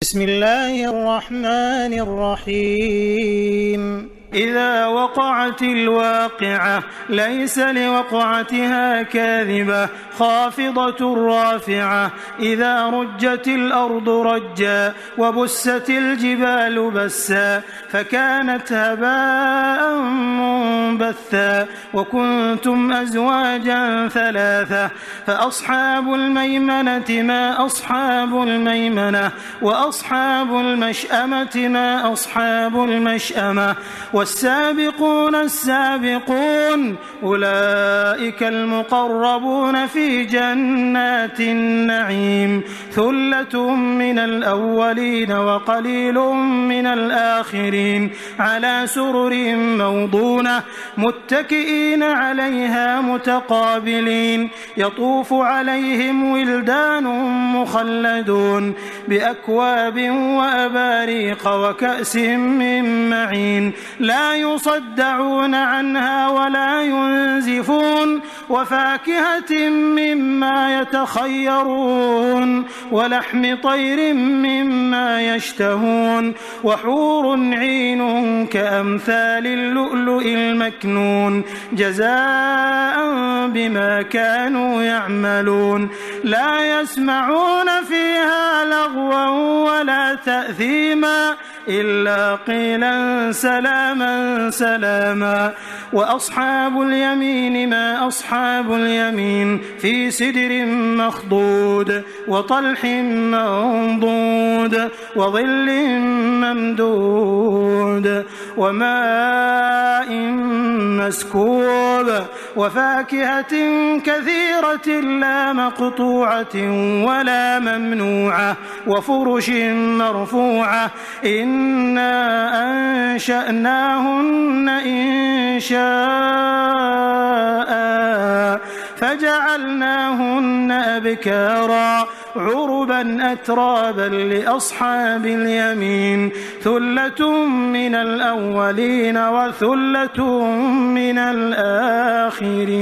بسم الله الرحمن الرحيم إذا وقعت الواقعة ليس لوقعتها كاذبة خافضة رافعة إذا رجت الأرض رجا وبست الجبال بسا فكانت هباء منبثا وكنتم أزواجا ثلاثة فأصحاب الميمنة ما أصحاب الميمنة وأصحاب المشأمة ما أصحاب المشأمة والسابقون السابقون أولئك المقربون في جنات النعيم ثلة من الأولين وقليل من الآخرين على سرر موضونة متكئين عليها متقابلين يطوف عليهم ولدان مخلدون بأكواب وأباريق وكأس من معين لا يصدعون عنها ولا ينزفون وفاكهة مما يتخيرون ولحم طير مما يشتهون وحور عين كأمثال اللؤلؤ المكنون جزاء بما كانوا يعملون لا يسمعون فيها لغوا ولا تأثيما إلا قيلا سلاما سلاما وأصحاب اليمين ما أصحاب اليمين في سدر مخضود وطلح منضود وظل ممدود وماء مسكوب وفاكهة كثيرة لا مقطوعة ولا ممنوعة وفرش مرفوعة إنا أنشأناهن إنشاء فجعلناهن أبكارا عربا أترابا لأصحاب اليمين ثلة من الأولين وثلة من الآخرين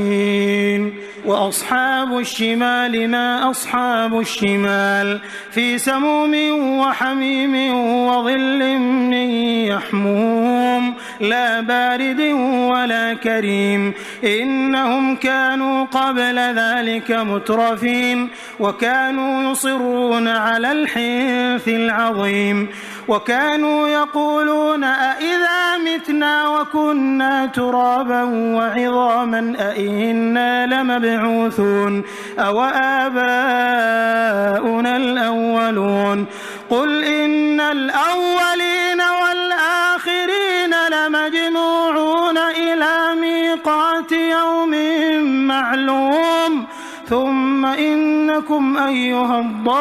وأصحاب الشمال ما أصحاب الشمال في سموم وحميم وظل من يحموم لا بارد ولا كريم إنهم كانوا قبل ذلك مترفين وكانوا يصرون على الحنث العظيم وكانوا يقولون أئذا متنا وكنا ترابا وعظاما أئنا لمبعوثون أو آباؤنا الأولون قل إن الأولين والآخرين لمجموعون إلى ميقات يوم معلوم ثم إنكم أيها الضالون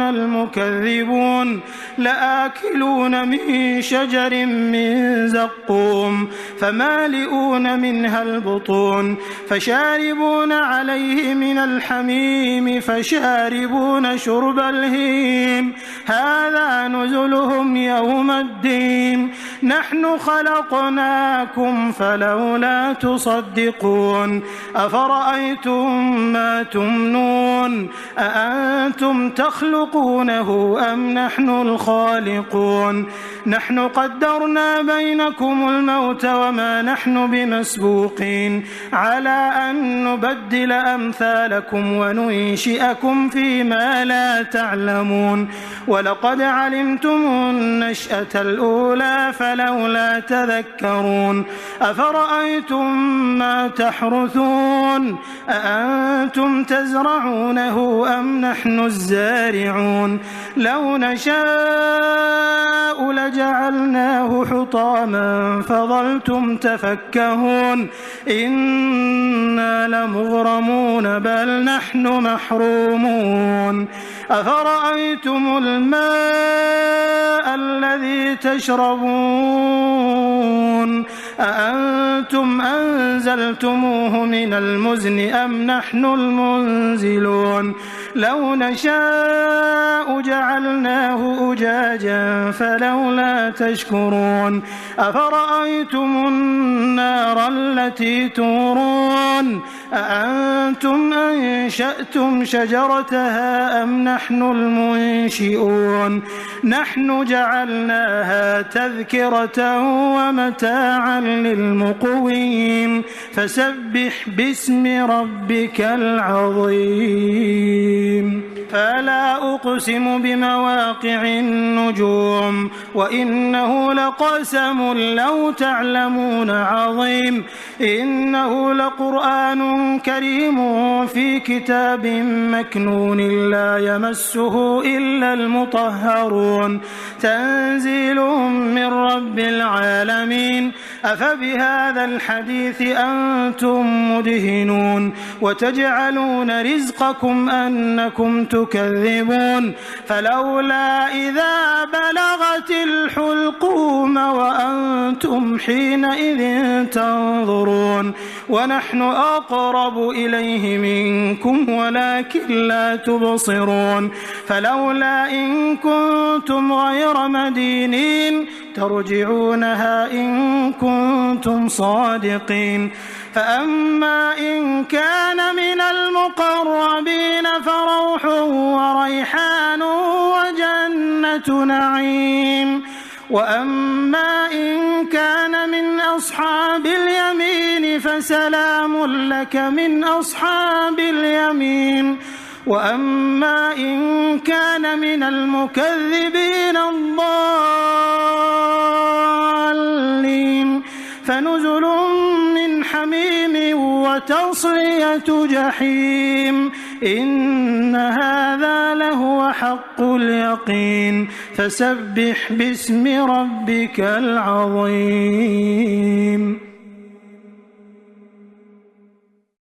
المكذبون لآكلون من شجر من زقوم فمالئون منها البطون فشاربون عليه من الحميم فشاربون شرب الهيم هذا نزلهم يوم الدين نحن خلقناكم فلولا تصدقون أفرأيتم ما تمنون أأنتم تخلقونه أم نحن الخالقون نحن قدرنا بينكم الموت وما نحن بمسبوقين على أن نبدل أمثالكم وننشئكم فيما لا تعلمون ولقد علمتم النشأة الأولى فلولا تذكرون أفرأيتم ما تحرثون أأنتم تزرعونه أم نحن الزارعون لو نشاء لجعلناه حطاما فظلتم تفكهون إنا لمغرمون بل نحن محرومون أفرأيتم الماء الذي تشربون أأنتم أنزلتموه من المزن أم نحن المنزلون لو نشاء جعلناه أجاجا فلولا تشكرون أفرأيتم النار التي تورون أأنتم أنشأتم شجرتها أم نحن المنشئون نحن جعلناها تذكرة ومتاعا للمقوين فسبح باسم ربك العظيم فلا أقسم بمواقع النجوم وإنه لقسم لو تعلمون عظيم إنه لقرآن كريم في كتاب مكنون لا يمسه إلا المطهرون تنزيل من رب العالمين أفبهذا الحديث أنتم مدهنون وتجعلون رزقكم أنكم تكذبون فلولا إذا بلغت الحلقوم وأنتم حينئذ تنظرون ونحن أقرب إليه منكم ولكن لا تبصرون فلولا إن كنتم غير مدينين ترجعونها إن كنتم صادقين فأما إن كان من المقربين فروح وريحان وجنة نعيم وأما إن كان من أصحاب اليمين فسلام لك من أصحاب اليمين وأما إن كان من المكذبين الضالين فنزل من حميم وتصلية جحيم إن هذا لهو حق اليقين فسبح باسم ربك العظيم